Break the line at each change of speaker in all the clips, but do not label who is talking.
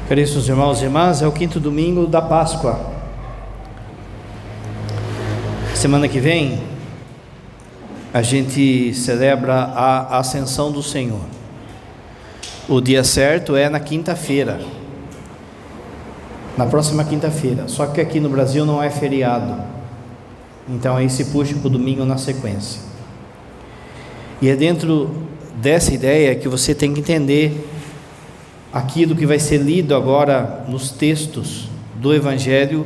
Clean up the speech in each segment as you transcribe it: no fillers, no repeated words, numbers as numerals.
Caríssimos irmãos e irmãs, é o quinto domingo da Páscoa. Semana que vem a gente celebra a Ascensão do Senhor. O dia certo é na quinta-feira, na próxima quinta-feira, só que aqui no Brasil não é feriado, então aí se puxa para o domingo na sequência. E é dentro dessa ideia que você tem que entender aquilo que vai ser lido agora nos textos do Evangelho,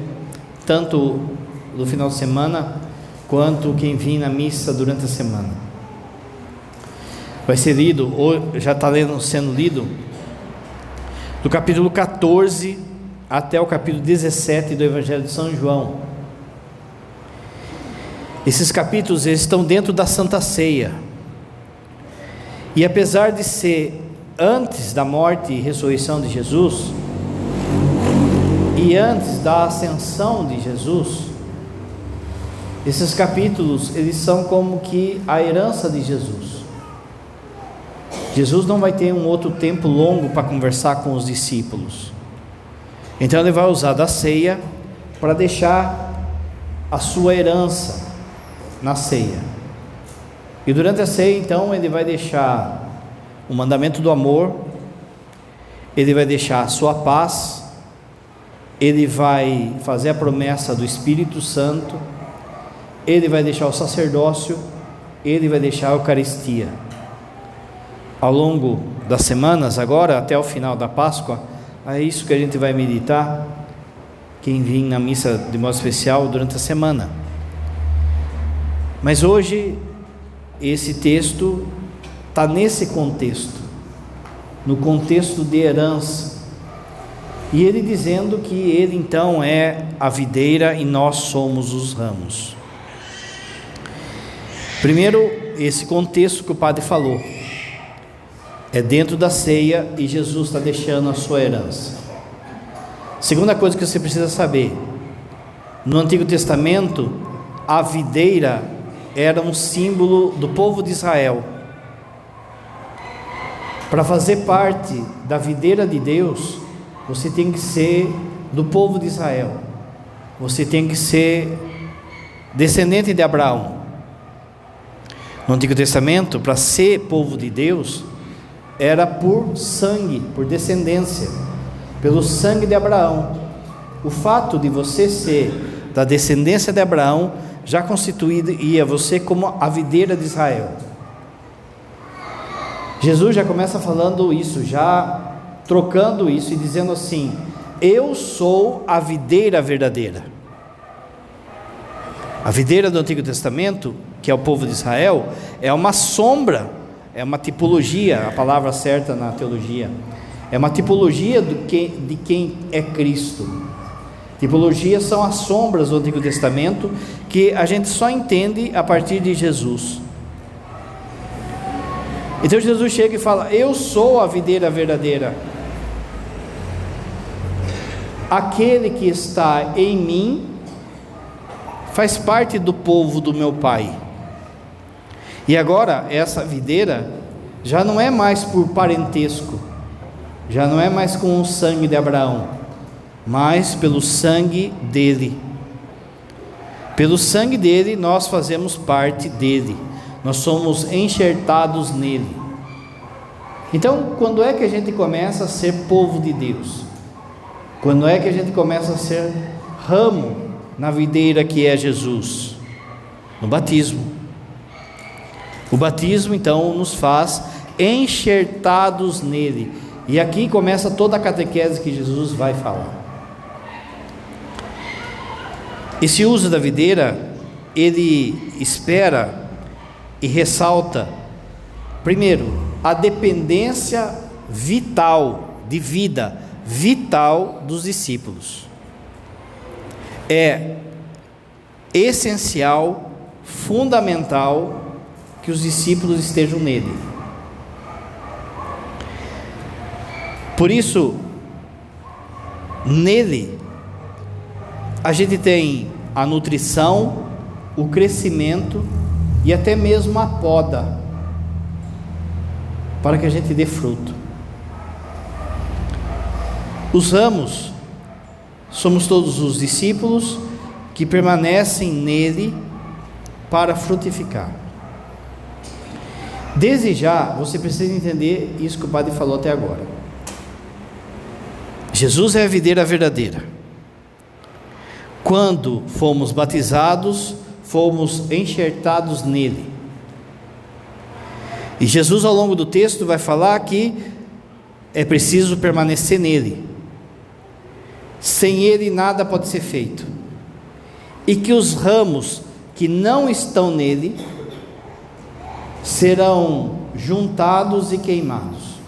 tanto do final de semana, quanto quem vir na missa durante a semana. Vai ser lido, ou já está sendo lido, do capítulo 14 até o capítulo 17 do Evangelho de São João. Esses capítulos eles estão dentro da Santa Ceia, e apesar de ser antes da morte e ressurreição de Jesus, e antes da ascensão de Jesus, esses capítulos, eles são como que a herança de Jesus. Jesus não vai ter um outro tempo longo para conversar com os discípulos, então ele vai usar da ceia para deixar a sua herança na ceia. E durante a ceia, então, ele vai deixar o mandamento do amor, ele vai deixar a sua paz, ele vai fazer a promessa do Espírito Santo, ele vai deixar o sacerdócio, ele vai deixar a Eucaristia. Ao longo das semanas, agora até o final da Páscoa, é isso que a gente vai meditar, quem vir na missa de modo especial durante a semana. Mas hoje, esse texto está nesse contexto, no contexto de herança, e ele dizendo que ele então é a videira e nós somos os ramos. Primeiro, esse contexto que o padre falou, é dentro da ceia e Jesus está deixando a sua herança. Segunda coisa que você precisa saber, no Antigo Testamento, a videira era um símbolo do povo de Israel. Para fazer parte da videira de Deus, você tem que ser do povo de Israel, você tem que ser descendente de Abraão. No Antigo Testamento, para ser povo de Deus, era por sangue, por descendência, pelo sangue de Abraão. O fato de você ser da descendência de Abraão já constituía você como a videira de Israel. Jesus já começa falando isso, já trocando isso e dizendo assim: eu sou a videira verdadeira. A videira do Antigo Testamento, que é o povo de Israel, é uma sombra, é uma tipologia, a palavra certa na teologia, é uma tipologia de quem é Cristo. Tipologias são as sombras do Antigo Testamento que a gente só entende a partir de Jesus. Então Jesus chega e fala: eu sou a videira verdadeira, aquele que está em mim faz parte do povo do meu Pai. E agora essa videira já não é mais por parentesco, já não é mais com o sangue de Abraão, mas pelo sangue dele. Pelo sangue dele nós fazemos parte dele, nós somos enxertados nele. Então, quando é que a gente começa a ser povo de Deus? Quando é que a gente começa a ser ramo na videira que é Jesus? No batismo. O batismo então nos faz enxertados nele, e aqui começa toda a catequese que Jesus vai falar. Esse uso da videira, ele espera e ressalta, primeiro, a dependência vital, de vida vital dos discípulos. É essencial, fundamental, que os discípulos estejam nele. Por isso, nele, a gente tem a nutrição, o crescimento e até mesmo a poda, para que a gente dê fruto. Os ramos somos todos os discípulos que permanecem nele para frutificar. Desde já, você precisa entender isso que o padre falou até agora. Jesus é a videira verdadeira. Quando fomos batizados, fomos enxertados nele. E Jesus, ao longo do texto, vai falar que é preciso permanecer nele. Sem ele nada pode ser feito. E que os ramos que não estão nele serão juntados e queimados.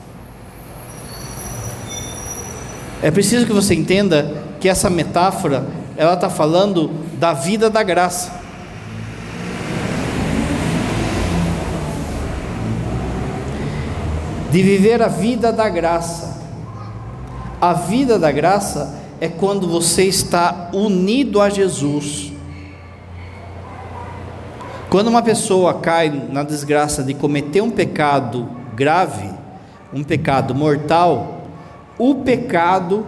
É preciso que você entenda que essa metáfora, ela está falando da vida da graça. De viver a vida da graça. A vida da graça é quando você está unido a Jesus. Quando uma pessoa cai na desgraça de cometer um pecado grave, um pecado mortal, o pecado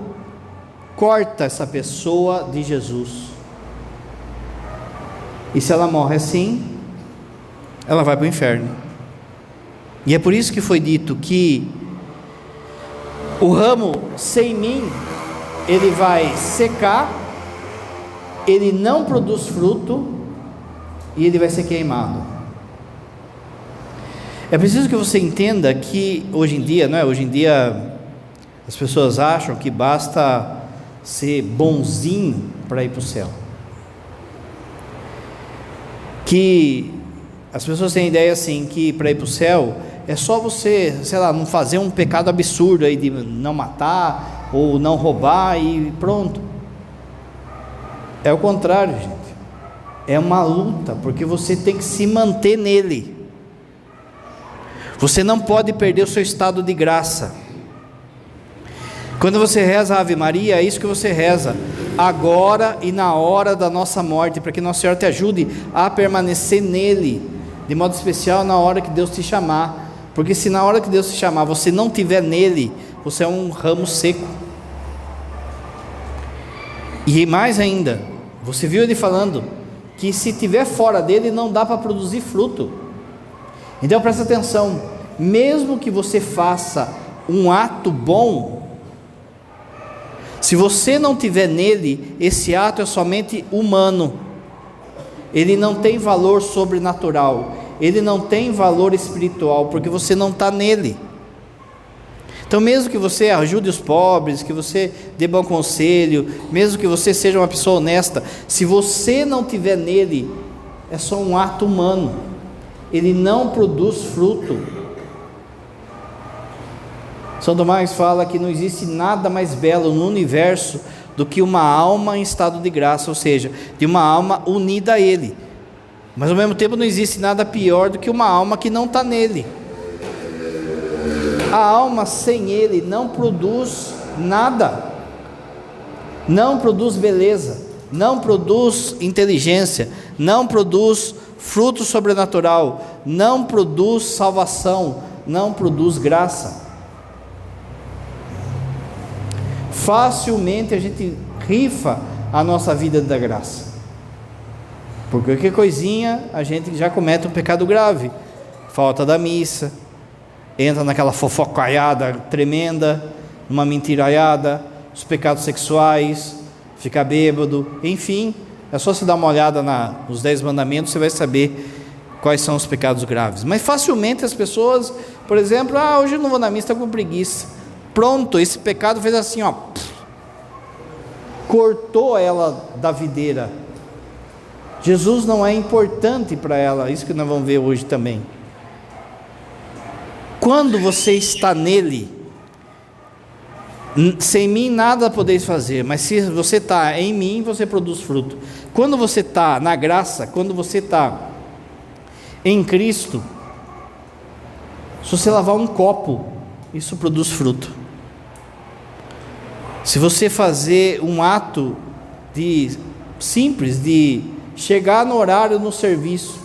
corta essa pessoa de Jesus. E se ela morre assim, ela vai para o inferno. E é por isso que foi dito que o ramo sem mim, ele vai secar, ele não produz fruto e ele vai ser queimado. É preciso que você entenda que hoje em dia, não é? Hoje em dia as pessoas acham que basta ser bonzinho para ir para o céu. Que as pessoas têm a ideia assim, que para ir para o céu é só você, sei lá, não fazer um pecado absurdo aí de não matar ou não roubar e pronto. É o contrário, gente. É uma luta, porque você tem que se manter nele. Você não pode perder o seu estado de graça. Quando você reza a Ave Maria, é isso que você reza, agora e na hora da nossa morte, para que Nossa Senhora te ajude a permanecer nele, de modo especial na hora que Deus te chamar, porque se na hora que Deus te chamar você não estiver nele, você é um ramo seco. E mais ainda, você viu ele falando que se estiver fora dele não dá para produzir fruto. Então presta atenção, mesmo que você faça um ato bom, se você não tiver nele, esse ato é somente humano, ele não tem valor sobrenatural, ele não tem valor espiritual, porque você não está nele. Então mesmo que você ajude os pobres, que você dê bom conselho, mesmo que você seja uma pessoa honesta, se você não tiver nele, é só um ato humano, ele não produz fruto. São Tomás fala que não existe nada mais belo no universo do que uma alma em estado de graça, ou seja, de uma alma unida a ele. Mas ao mesmo tempo não existe nada pior do que uma alma que não está nele. A alma sem ele não produz nada, não produz beleza, não produz inteligência, não produz fruto sobrenatural, não produz salvação, não produz graça. Facilmente a gente rifa a nossa vida da graça, porque qualquer coisinha a gente já comete um pecado grave, falta da missa, entra naquela fofocaiada tremenda, numa mentiraiada, os pecados sexuais, ficar bêbado, enfim, é só você dar uma olhada nos 10 mandamentos, você vai saber quais são os pecados graves. Mas facilmente as pessoas, por exemplo, hoje eu não vou na missa, estou com preguiça. Pronto, esse pecado fez assim, cortou ela da videira. Jesus não é importante para ela, isso que nós vamos ver hoje também. Quando você está nele, sem mim nada podeis fazer, mas se você está em mim, você produz fruto. Quando você está na graça, quando você está em Cristo, se você lavar um copo, isso produz fruto. Se você fazer um ato simples de chegar no horário no serviço,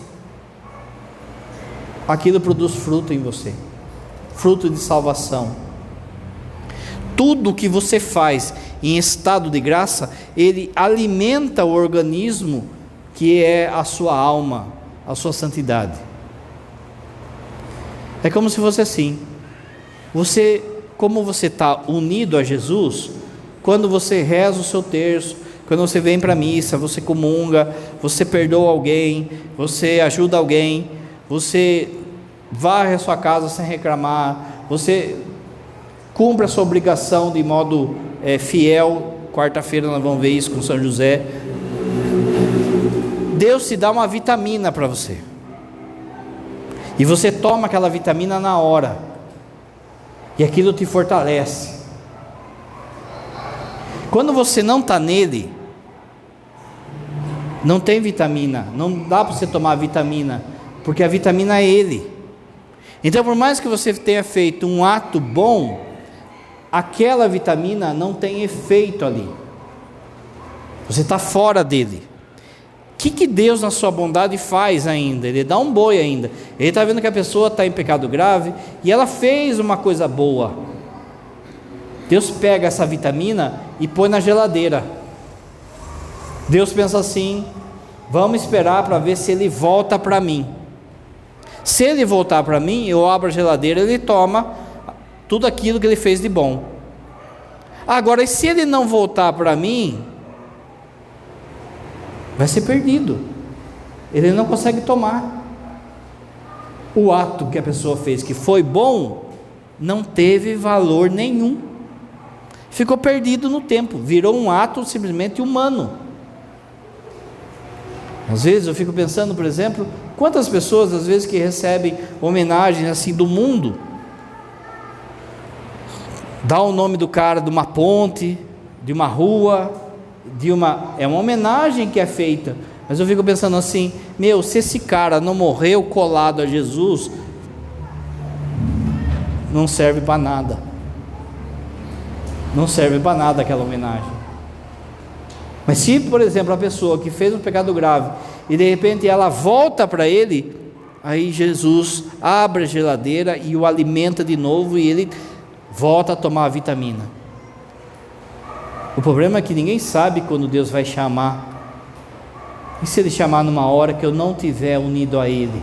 aquilo produz fruto em você, fruto de salvação. tudo que você faz em estado de graça, ele alimenta o organismo que é a sua alma, a sua santidade. É como se fosse assim, como você está unido a Jesus, quando você reza o seu terço, quando você vem para a missa, você comunga, você perdoa alguém, você ajuda alguém, você varre a sua casa sem reclamar, você cumpre a sua obrigação de modo fiel. Quarta-feira nós vamos ver isso com São José. Deus te dá uma vitamina para você, e você toma aquela vitamina na hora, e aquilo te fortalece. Quando você não está nele, não tem vitamina, não dá para você tomar a vitamina, porque a vitamina é ele. Então, por mais que você tenha feito um ato bom, aquela vitamina não tem efeito ali, você está fora dele. O que Deus na sua bondade faz ainda? Ele dá um boi ainda. Ele está vendo que a pessoa está em pecado grave, e ela fez uma coisa boa. Deus pega essa vitamina e põe na geladeira. Deus pensa assim: vamos esperar para ver se ele volta para mim. Se ele voltar para mim, eu abro a geladeira, ele toma tudo aquilo que ele fez de bom. Agora, e se ele não voltar para mim, vai ser perdido, ele não consegue tomar. O ato que a pessoa fez, que foi bom, não teve valor nenhum, ficou perdido no tempo, virou um ato simplesmente humano. Às vezes eu fico pensando, por exemplo, quantas pessoas às vezes que recebem homenagens assim do mundo, dá o nome do cara de uma ponte, de uma rua, é uma homenagem que é feita, mas eu fico pensando assim: se esse cara não morreu colado a Jesus, não serve para nada, não serve para nada aquela homenagem. Mas se, por exemplo, a pessoa que fez um pecado grave, e de repente ela volta para ele, aí Jesus abre a geladeira e o alimenta de novo, e ele volta a tomar a vitamina. O problema é que ninguém sabe quando Deus vai chamar. E se Ele chamar numa hora que eu não estiver unido a Ele?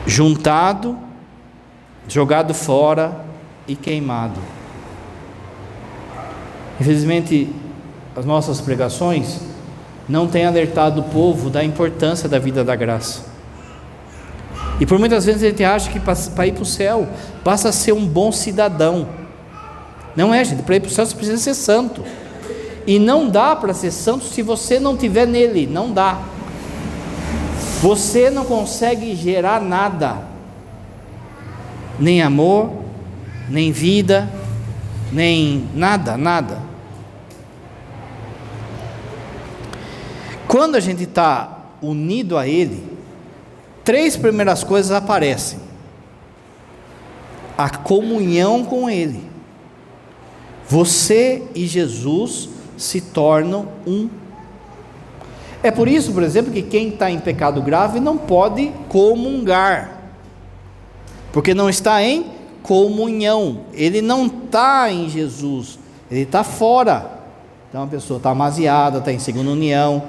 Juntado, jogado fora e queimado. Infelizmente, as nossas pregações não têm alertado o povo da importância da vida da graça. E por muitas vezes a gente acha que para ir para o céu basta ser um bom cidadão. Não é, gente. Para ir para o céu você precisa ser santo, e não dá para ser santo se você não estiver nele. Não dá. Você não consegue gerar nada, nem amor, nem vida, nem nada. Quando a gente está unido a ele, 3 primeiras coisas aparecem: a comunhão com ele. Você e Jesus se tornam um. É por isso, por exemplo, que quem está em pecado grave não pode comungar, porque não está em comunhão, ele não está em Jesus, ele está fora. Então a pessoa está amaziada, está em segunda união,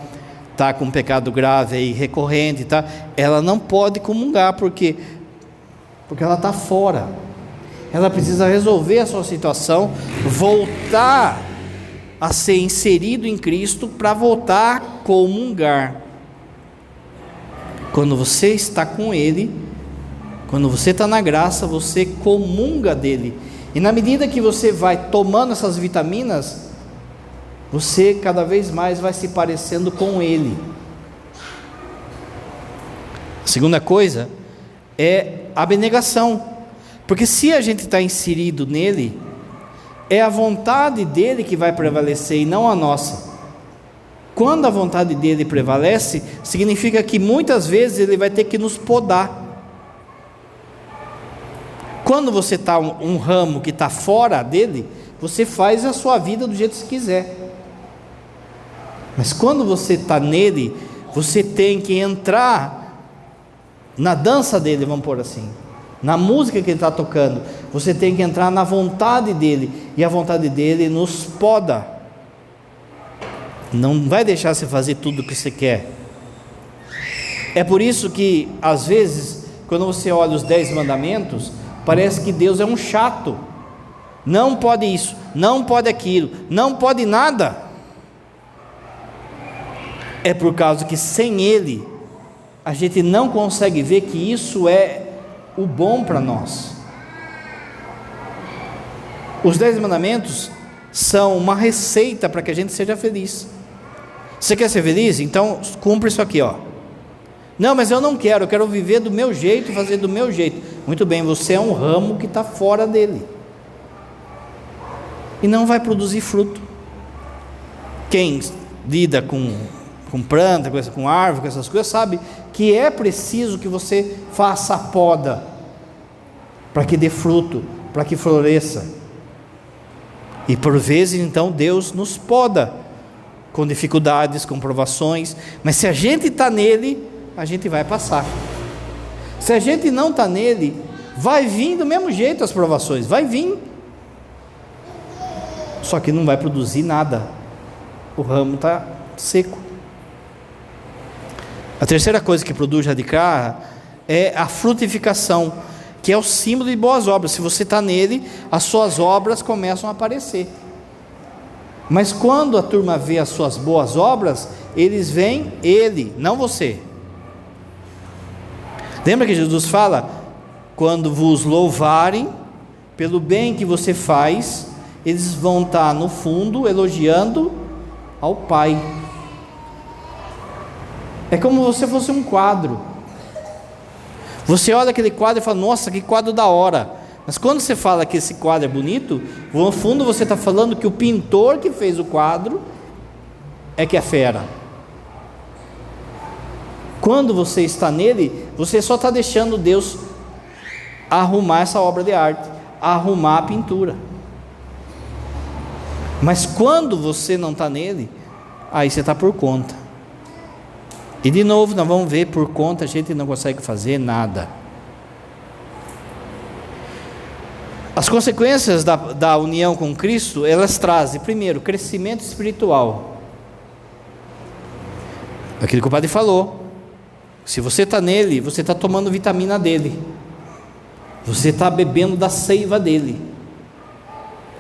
está com um pecado grave aí recorrente, tá? Ela não pode comungar, porque ela está fora. Ela precisa resolver a sua situação, voltar a ser inserido em Cristo, para voltar a comungar. Quando você está com Ele, quando você está na graça, você comunga dele, e na medida que você vai tomando essas vitaminas, você cada vez mais vai se parecendo com Ele. A segunda coisa é a abnegação, porque se a gente está inserido nele, é a vontade dele que vai prevalecer e não a nossa. Quando a vontade dele prevalece, significa que muitas vezes ele vai ter que nos podar. Quando você está um ramo que está fora dele, você faz a sua vida do jeito que você quiser. Mas quando você está nele, você tem que entrar na dança dele, vamos pôr assim. na música que Ele está tocando. Você tem que entrar na vontade dEle, e a vontade dEle nos poda. Não vai deixar você fazer tudo o que você quer. É por isso que, às vezes, quando você olha os 10 mandamentos, parece que Deus é um chato. Não pode isso, não pode aquilo, não pode nada. É por causa que sem Ele, a gente não consegue ver que isso é o bom para nós. Os 10 mandamentos são uma receita para que a gente seja feliz. Você quer ser feliz? Então cumpre isso aqui, ó. Não, mas eu não quero, eu quero viver do meu jeito, fazer do meu jeito. Muito bem, você é um ramo que está fora dele e não vai produzir fruto. Quem lida com planta, com árvore, com essas coisas, sabe que é preciso que você faça a poda para que dê fruto, para que floresça. E por vezes então Deus nos poda com dificuldades, com provações, mas se a gente está nele, a gente vai passar. Se a gente não está nele, vai vir do mesmo jeito as provações, vai vir, só que não vai produzir nada, o ramo está seco. A terceira coisa que produz radical é a frutificação, que é o símbolo de boas obras. Se você está nele, as suas obras começam a aparecer. Mas quando a turma vê as suas boas obras, eles veem ele, não você. Lembra que Jesus fala: quando vos louvarem pelo bem que você faz, eles vão estar no fundo elogiando ao Pai. É como se fosse um quadro. Você olha aquele quadro e fala: nossa, que quadro da hora. Mas quando você fala que esse quadro é bonito, no fundo você está falando que o pintor que fez o quadro é que é fera. Quando você está nele, você só está deixando Deus arrumar essa obra de arte, arrumar a pintura. Mas quando você não está nele, aí você está por conta. E de novo nós vamos ver, por conta a gente não consegue fazer nada. As consequências da união com Cristo, elas trazem, primeiro, crescimento espiritual. Aquilo que o padre falou: se você está nele, você está tomando vitamina dele, você está bebendo da seiva dele.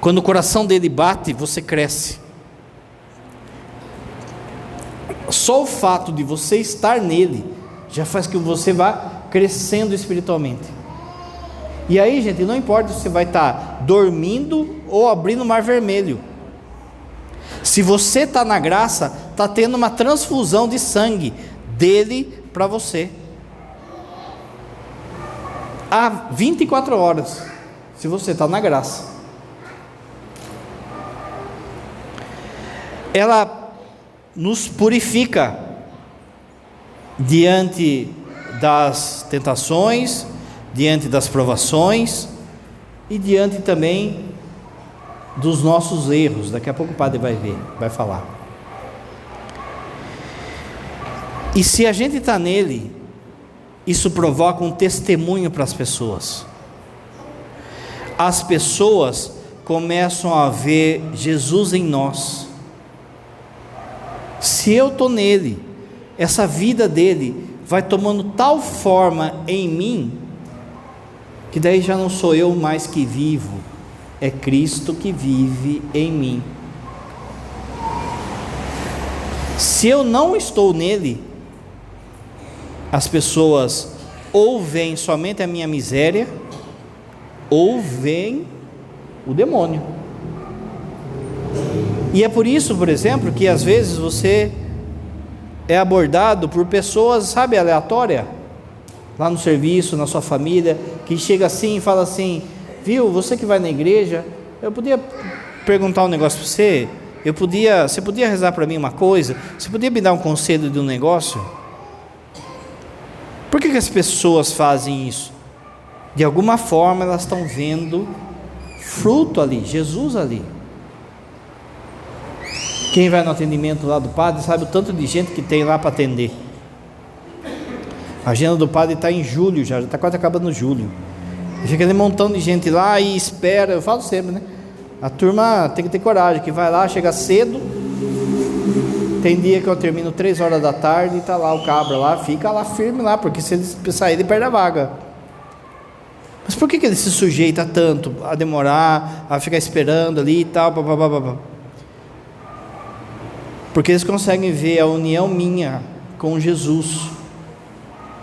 Quando o coração dele bate, você cresce. Só o fato de você estar nele já faz que você vá crescendo espiritualmente. E aí, gente, não importa se você vai estar dormindo ou abrindo o mar vermelho, se você está na graça, está tendo uma transfusão de sangue dele para você há 24 horas, se você está na graça. Ela nos purifica diante das tentações, diante das provações e diante também dos nossos erros. Daqui a pouco o padre vai falar. E se a gente está nele, isso provoca um testemunho para as pessoas. As pessoas começam a ver Jesus em nós. Se eu estou nele, essa vida dele vai tomando tal forma em mim, que daí já não sou eu mais que vivo, é Cristo que vive em mim. Se eu não estou nele, as pessoas ou veem somente a minha miséria, ou veem o demônio. E é por isso, por exemplo, que às vezes você é abordado por pessoas, sabe, aleatórias, lá no serviço, na sua família, que chega assim e fala assim: viu, você que vai na igreja, eu podia perguntar um negócio para você? Você podia rezar para mim uma coisa? Você podia me dar um conselho de um negócio? Por que as pessoas fazem isso? De alguma forma elas estão vendo fruto ali, Jesus ali. Quem vai no atendimento lá do padre sabe o tanto de gente que tem lá para atender. A agenda do padre está em julho, já está quase acabando julho. E fica aquele montão de gente lá e espera. Eu falo sempre, né? A turma tem que ter coragem, que vai lá, chega cedo. Tem dia que eu termino 3 horas da tarde e tá lá o cabra lá, fica lá firme lá, porque se ele sair, ele perde a vaga. Mas por que ele se sujeita tanto a demorar, a ficar esperando ali e tal, papapá? Porque eles conseguem ver a união minha com Jesus.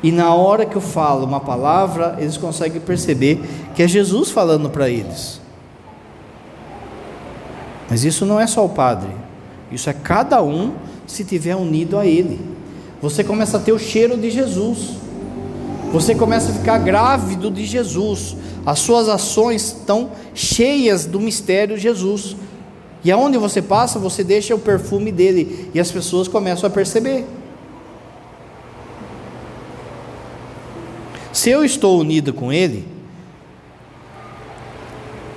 E na hora que eu falo uma palavra, eles conseguem perceber que é Jesus falando para eles. Mas isso não é só o padre, isso é cada um se tiver unido a Ele. Você começa a ter o cheiro de Jesus, você começa a ficar grávido de Jesus, as suas ações estão cheias do mistério de Jesus, e aonde você passa, você deixa o perfume dele, e as pessoas começam a perceber. Se eu estou unido com Ele,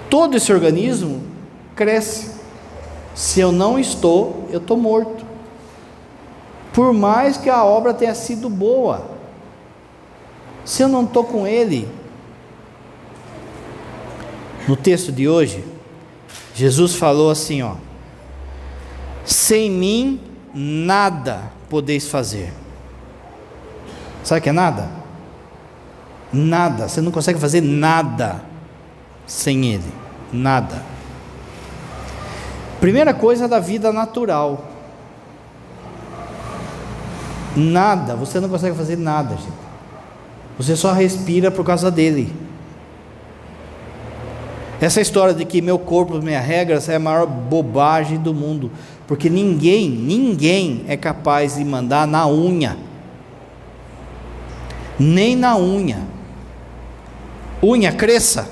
todo esse organismo cresce. Se eu não estou, eu estou morto. Por mais que a obra tenha sido boa, se eu não estou com Ele. No texto de hoje, Jesus falou assim, ó: sem mim nada podeis fazer. Sabe o que é nada? Nada, você não consegue fazer nada sem Ele, nada. Primeira coisa da vida natural, nada, você não consegue fazer nada, gente. Você só respira por causa dele. Essa história de que meu corpo, minhas regras, é a maior bobagem do mundo, porque ninguém é capaz de mandar na unha, nem na unha cresça,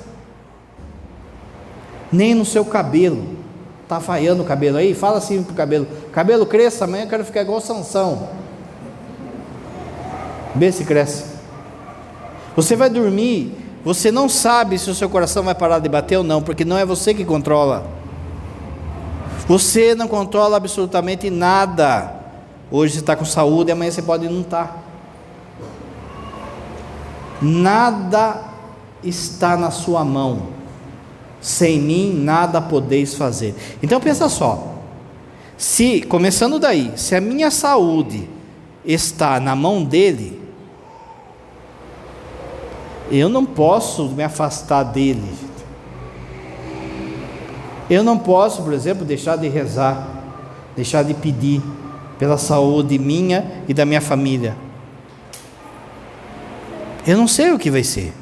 nem no seu cabelo. Está falhando o cabelo aí? Fala assim pro cabelo: cabelo cresça, amanhã eu quero ficar igual Sansão. Vê se cresce. Você vai dormir, você não sabe se o seu coração vai parar de bater ou não, porque não é você que controla. Você não controla absolutamente nada. Hoje você está com saúde, amanhã você pode não estar. Nada está na sua mão. Sem mim nada podeis fazer. Então pensa só, se, começando daí, se a minha saúde está na mão dele, eu não posso me afastar dele. Eu não posso, por exemplo, deixar de rezar, deixar de pedir pela saúde minha e da minha família. Eu não sei o que vai ser.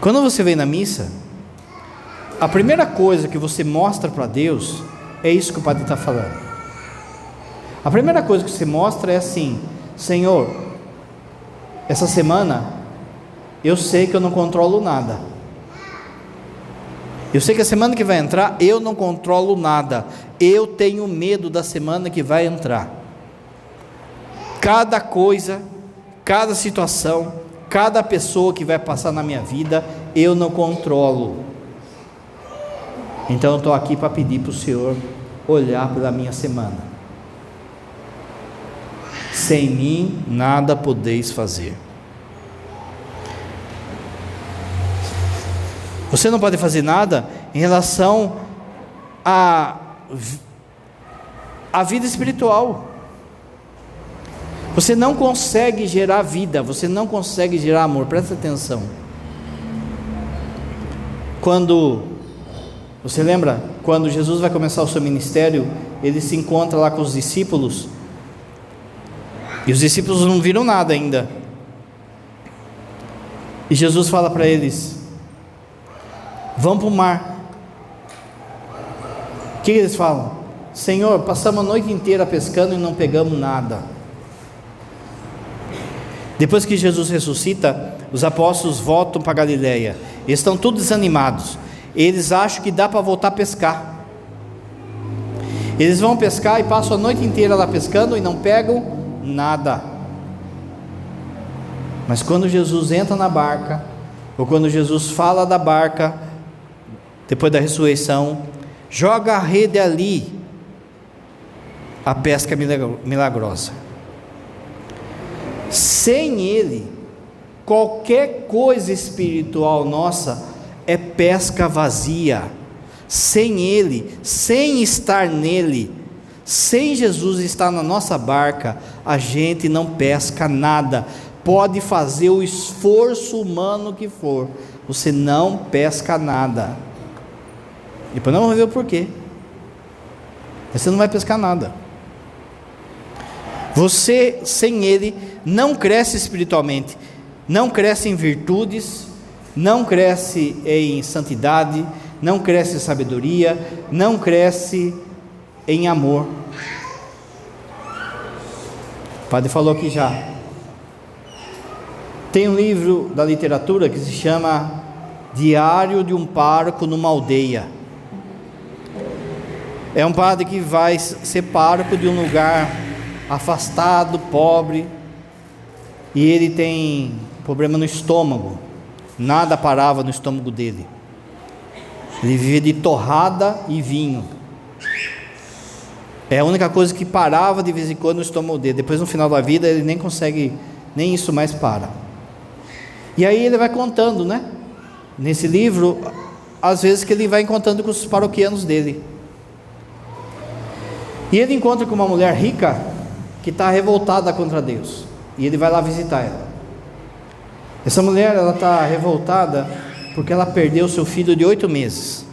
Quando você vem na missa, a primeira coisa que você mostra para Deus é isso que o padre está falando. A primeira coisa que você mostra é assim: Senhor, essa semana eu sei que eu não controlo nada. Eu sei que a semana que vai entrar eu não controlo nada. Eu tenho medo da semana que vai entrar. Cada coisa, cada situação, cada pessoa que vai passar na minha vida, eu não controlo. Então eu estou aqui para pedir para o Senhor olhar pela minha semana. Sem mim nada podeis fazer. Você não pode fazer nada em relação à vida espiritual. Você não consegue gerar vida, você não consegue gerar amor. Presta atenção. Você lembra quando Jesus vai começar o seu ministério, ele se encontra lá com os discípulos, e os discípulos não viram nada ainda, e Jesus fala para eles: vão para o mar. O que eles falam? Senhor, passamos a noite inteira pescando e não pegamos nada. Depois que Jesus ressuscita, os apóstolos voltam para Galileia. Eles estão todos desanimados. Eles acham que dá para voltar a pescar. Eles vão pescar e passam a noite inteira lá pescando e não pegam nada. Mas quando Jesus entra na barca, ou quando Jesus fala da barca, depois da ressurreição, joga a rede ali, a pesca milagrosa. Sem Ele, qualquer coisa espiritual nossa é pesca vazia. Sem Ele, sem estar nele, sem Jesus estar na nossa barca, a gente não pesca nada. Pode fazer o esforço humano que for, você não pesca nada. Depois nós vamos ver o porquê. Você não vai pescar nada. Você, sem Ele, não cresce espiritualmente, não cresce em virtudes, não cresce em santidade, não cresce em sabedoria, não cresce em amor. O padre falou aqui já. Tem um livro da literatura que se chama Diário de um Pároco numa Aldeia. É um padre que vai ser pároco de um lugar afastado, pobre, e ele tem problema no estômago. Nada parava no estômago dele. Ele vivia de torrada e vinho. É a única coisa que parava de vez em quando no estômago dele. Depois, no final da vida, ele nem consegue, nem isso mais para. E aí ele vai contando, né? Nesse livro, às vezes que ele vai contando com os paroquianos dele. E ele encontra com uma mulher rica que está revoltada contra Deus. E ele vai lá visitar ela. Essa mulher, ela está revoltada porque ela perdeu seu filho de 8 meses.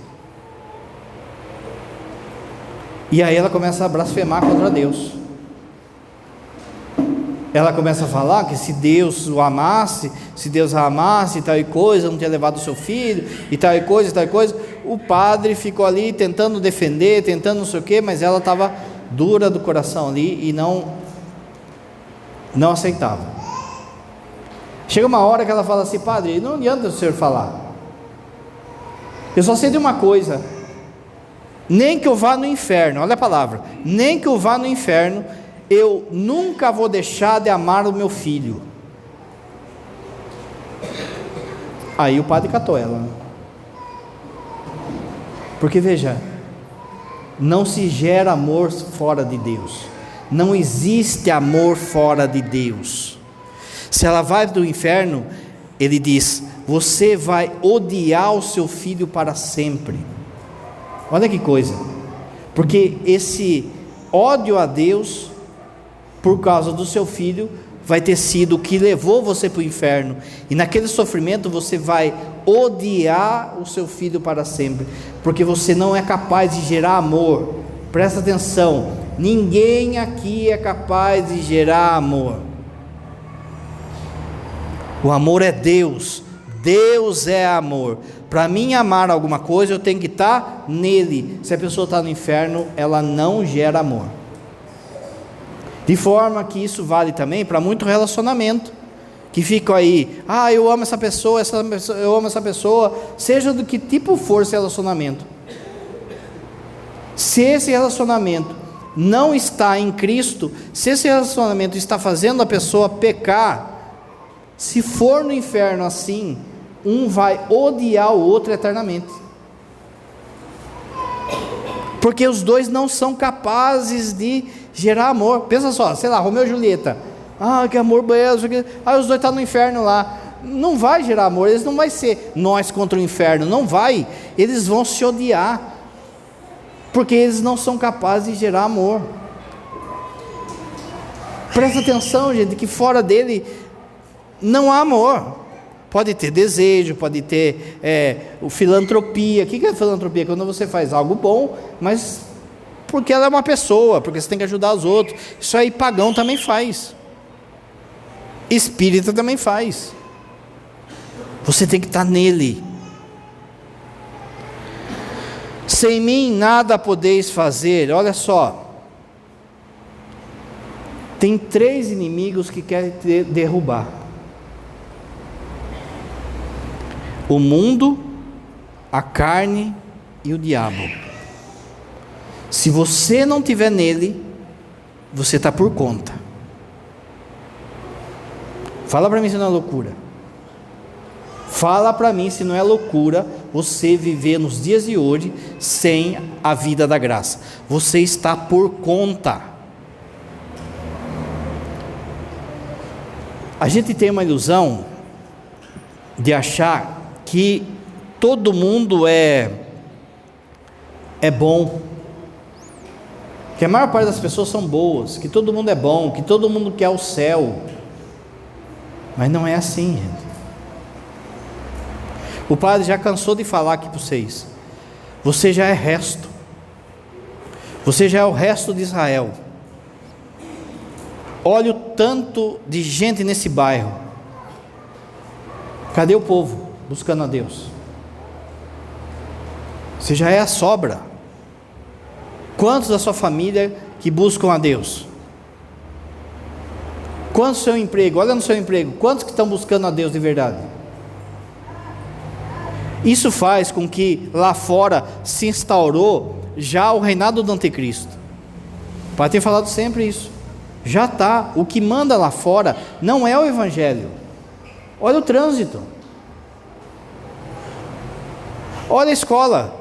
E aí ela começa a blasfemar contra Deus. Ela começa a falar que se Deus o amasse, se Deus a amasse e tal e coisa, não tinha levado o seu filho e tal e coisa, e tal e coisa. O padre ficou ali tentando defender, tentando não sei o que, mas ela estava dura do coração ali e não aceitava. Chega uma hora que ela fala assim: padre, não adianta o senhor falar, eu só sei de uma coisa, nem que eu vá no inferno, olha a palavra, nem que eu vá no inferno, eu nunca vou deixar de amar o meu filho. Aí o padre catou ela, porque veja, não se gera amor fora de Deus, não existe amor fora de Deus. Se ela vai do inferno, ele diz: você vai odiar o seu filho para sempre. Olha que coisa, porque esse ódio a Deus por causa do seu filho vai ter sido o que levou você para o inferno, e naquele sofrimento você vai odiar o seu filho para sempre, porque você não é capaz de gerar amor. Presta atenção, ninguém aqui é capaz de gerar amor. O amor é Deus, Deus é amor. Para mim amar alguma coisa, eu tenho que estar nele. Se a pessoa está no inferno, ela não gera amor. De forma que isso vale também para muito relacionamento, que fica aí: eu amo essa pessoa, eu amo essa pessoa, seja do que tipo for esse relacionamento. Se esse relacionamento não está em Cristo, se esse relacionamento está fazendo a pessoa pecar, se for no inferno assim, um vai odiar o outro eternamente, porque os dois não são capazes de gerar amor. Pensa só, sei lá, Romeu e Julieta, que amor belo, os dois estão no inferno lá, não vai gerar amor, eles não vai ser nós contra o inferno, não vai, eles vão se odiar, porque eles não são capazes de gerar amor. Presta atenção, gente, que fora dele não há amor. Pode ter desejo, pode ter filantropia. O que é filantropia? Quando você faz algo bom, mas porque ela é uma pessoa, porque você tem que ajudar os outros. Isso aí pagão também faz, espírita também faz. Você tem que estar nele. Sem mim nada podeis fazer. Olha só, tem 3 inimigos que querem te derrubar: o mundo, a carne e o diabo. Se você não estiver nele, você está por conta. Fala para mim se não é loucura. Fala para mim se não é loucura você viver nos dias de hoje sem a vida da graça. Você está por conta. A gente tem uma ilusão de achar que todo mundo é bom, que a maior parte das pessoas são boas, que todo mundo é bom, que todo mundo quer o céu. Mas não é assim, gente. O padre já cansou de falar aqui para vocês: você já é resto, você já é o resto de Israel. Olha o tanto de gente nesse bairro. Cadê o povo buscando a Deus? Você já é a sobra. Quantos da sua família que buscam a Deus? Quantos no seu emprego? Olha no seu emprego, quantos que estão buscando a Deus de verdade? Isso faz com que lá fora se instaurou já o reinado do anticristo. Pode ter falado sempre isso. Já está. O que manda lá fora não é o evangelho. Olha o trânsito, olha a escola,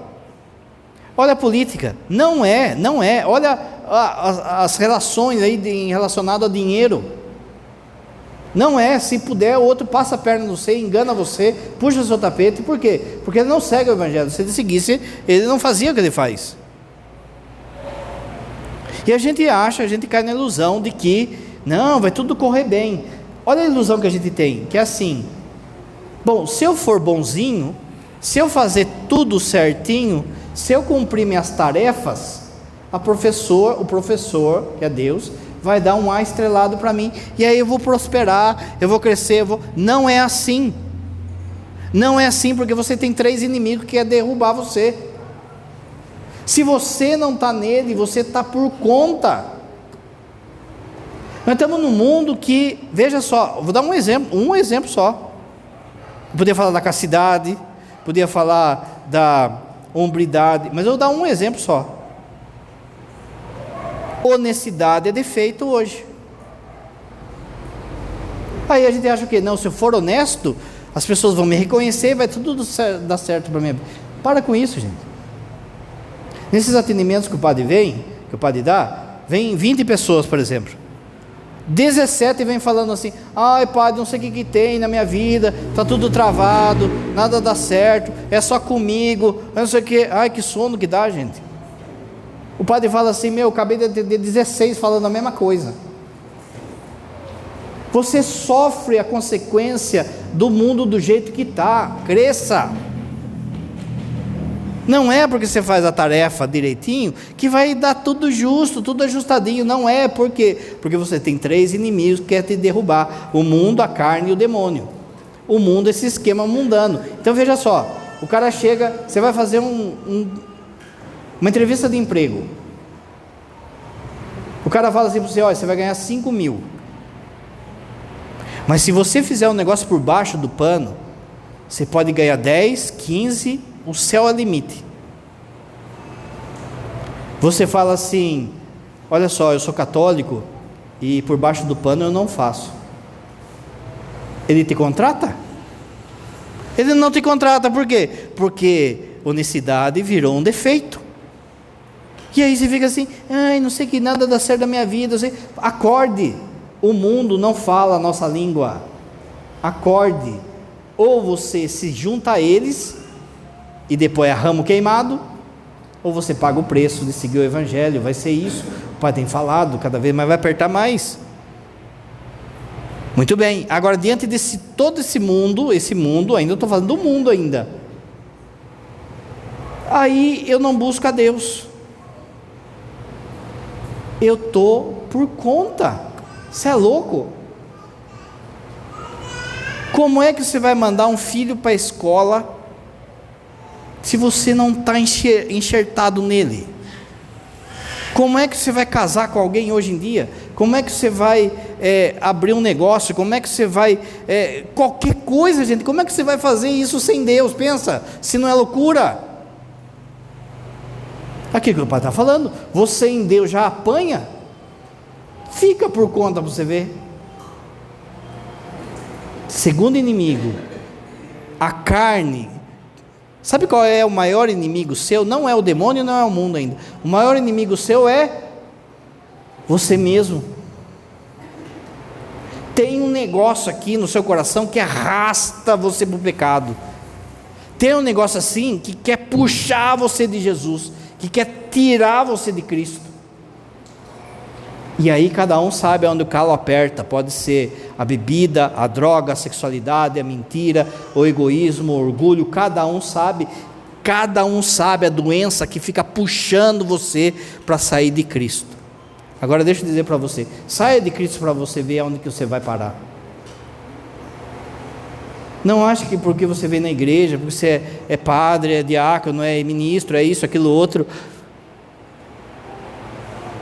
olha a política. Não é. Olha as relações aí relacionadas a dinheiro. Não é. Se puder, o outro passa a perna no você, engana você, puxa o seu tapete. Por quê? Porque ele não segue o evangelho. Se ele seguisse, ele não fazia o que ele faz. E a gente cai na ilusão de que não, vai tudo correr bem. Olha a ilusão que a gente tem, que é assim: bom, se eu for bonzinho, se eu fazer tudo certinho, se eu cumprir minhas tarefas, o professor, que é Deus, vai dar um A estrelado para mim, e aí eu vou prosperar, eu vou crescer, Não é assim. Não é assim, porque você tem 3 inimigos que querem derrubar você. Se você não está nele, você está por conta. Nós estamos num mundo que, veja só, vou dar um exemplo só. Eu podia falar da castidade, podia falar da hombridade, mas eu vou dar um exemplo só. Honestidade é defeito hoje. Aí a gente acha que não, se eu for honesto, as pessoas vão me reconhecer, vai tudo dar certo para mim. Para com isso, gente. Nesses atendimentos que o padre dá, vem 20 pessoas, por exemplo. 17 vem falando assim: ai padre, não sei o que tem na minha vida, está tudo travado, nada dá certo, é só comigo, não sei o que. Ai, que sono que dá, gente. O padre fala assim: meu, acabei de atender 16 falando a mesma coisa. Você sofre a consequência do mundo do jeito que está. Cresça. Não é porque você faz a tarefa direitinho que vai dar tudo justo, tudo ajustadinho. Não é. Por quê? Porque você tem 3 inimigos que querem te derrubar: o mundo, a carne e o demônio. O mundo é esse esquema mundano. Então veja só, o cara chega, você vai fazer uma entrevista de emprego. O cara fala assim para você: olha, você vai ganhar 5 mil. Mas se você fizer um negócio por baixo do pano, você pode ganhar 10, 15, o céu é limite. Você fala assim: olha só, eu sou católico e por baixo do pano eu não faço. Ele te contrata? Ele não te contrata, por quê? Porque honestidade virou um defeito. E aí você fica assim: ai, não sei que nada dá certo na minha vida. Acorde. O mundo não fala a nossa língua. Acorde. Ou você se junta a eles e depois é ramo queimado, ou você paga o preço de seguir o evangelho. Vai ser isso. O pai tem falado, cada vez mais vai apertar mais. Muito bem. Agora, diante de todo esse mundo, ainda eu estou falando do mundo ainda, aí eu não busco a Deus, eu estou por conta. Você é louco? Como é que você vai mandar um filho para a escola se você não está enxertado nele? Como é que você vai casar com alguém hoje em dia? Como é que você vai abrir um negócio? Como é que você vai... qualquer coisa, gente. Como é que você vai fazer isso sem Deus? Pensa, se não é loucura. Aquilo que o pai está falando. Você em Deus já apanha? Fica por conta para você ver. Segundo inimigo, a carne. Sabe qual é o maior inimigo seu? Não é o demônio, não é o mundo ainda. O maior inimigo seu é você mesmo. Tem um negócio aqui no seu coração que arrasta você para o pecado. Tem um negócio assim que quer puxar você de Jesus, que quer tirar você de Cristo. E aí cada um sabe onde o calo aperta. Pode ser a bebida, a droga, a sexualidade, a mentira, o egoísmo, o orgulho. Cada um sabe a doença que fica puxando você para sair de Cristo. Agora deixa eu dizer para você, saia de Cristo para você ver aonde que você vai parar. Não ache que porque você vem na igreja, porque você é padre, é diácono, é ministro, é isso, aquilo, outro.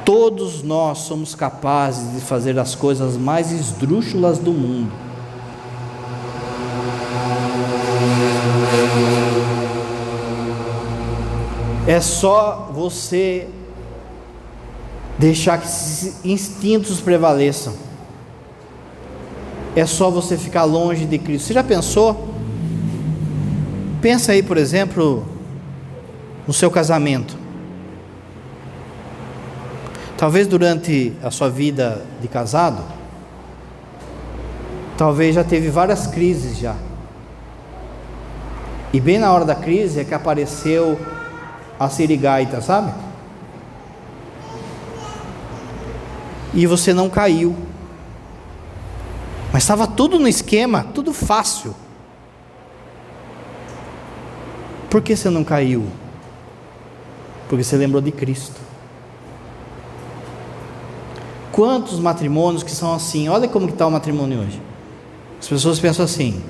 Todos nós somos capazes de fazer as coisas mais esdrúxulas do mundo. É só você deixar que esses instintos prevaleçam. É só você ficar longe de Cristo. Você já pensou? Pensa aí, por exemplo, no seu casamento. Talvez durante a sua vida de casado, talvez já teve várias crises já. E bem na hora da crise é que apareceu a sirigaita, sabe? E você não caiu. Mas estava tudo no esquema, tudo fácil. Por que você não caiu? Porque você lembrou de Cristo. Quantos matrimônios que são assim? Olha como que está o matrimônio hoje. As pessoas pensam assim: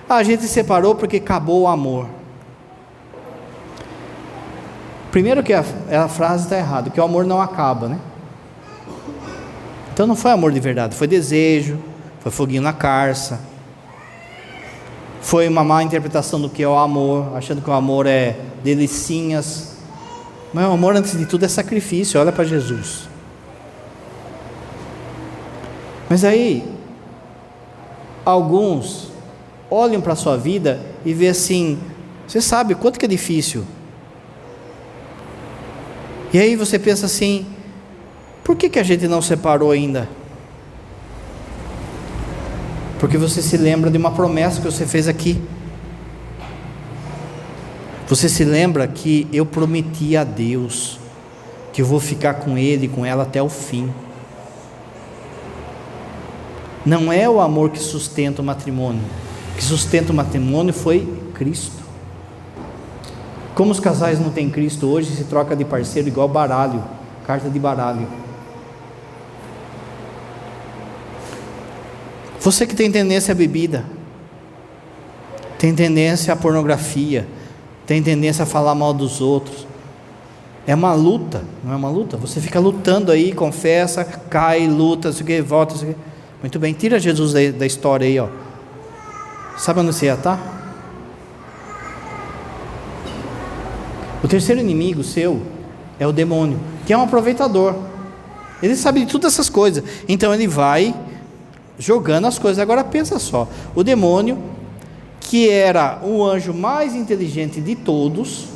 a gente se separou porque acabou o amor. Primeiro que a frase está errada, que o amor não acaba, né? Então não foi amor de verdade, foi desejo, foi foguinho na carça, foi uma má interpretação do que é o amor, achando que o amor é delicinhas. Mas o amor, antes de tudo, é sacrifício. Olha para Jesus. Mas aí, alguns olham para a sua vida e vê assim: você sabe quanto que é difícil. E aí você pensa assim: por que a gente não separou ainda? Porque você se lembra de uma promessa que você fez aqui. Você se lembra que eu prometi a Deus que eu vou ficar com ele e com ela até o fim. Não é o amor que sustenta o matrimônio. O que sustenta o matrimônio foi Cristo. Como os casais não têm Cristo hoje, se troca de parceiro igual baralho, carta de baralho. Você que tem tendência à bebida, tem tendência à pornografia, tem tendência a falar mal dos outros, é uma luta, não é uma luta? Você fica lutando aí, confessa, cai, luta, sei o que, volta, sei o que. Muito bem, tira Jesus da história aí, ó. Sabe onde você ia estar? O terceiro inimigo seu é o demônio, que é um aproveitador. Ele sabe de todas essas coisas, então ele vai jogando as coisas. Agora pensa só, o demônio, que era o anjo mais inteligente de todos,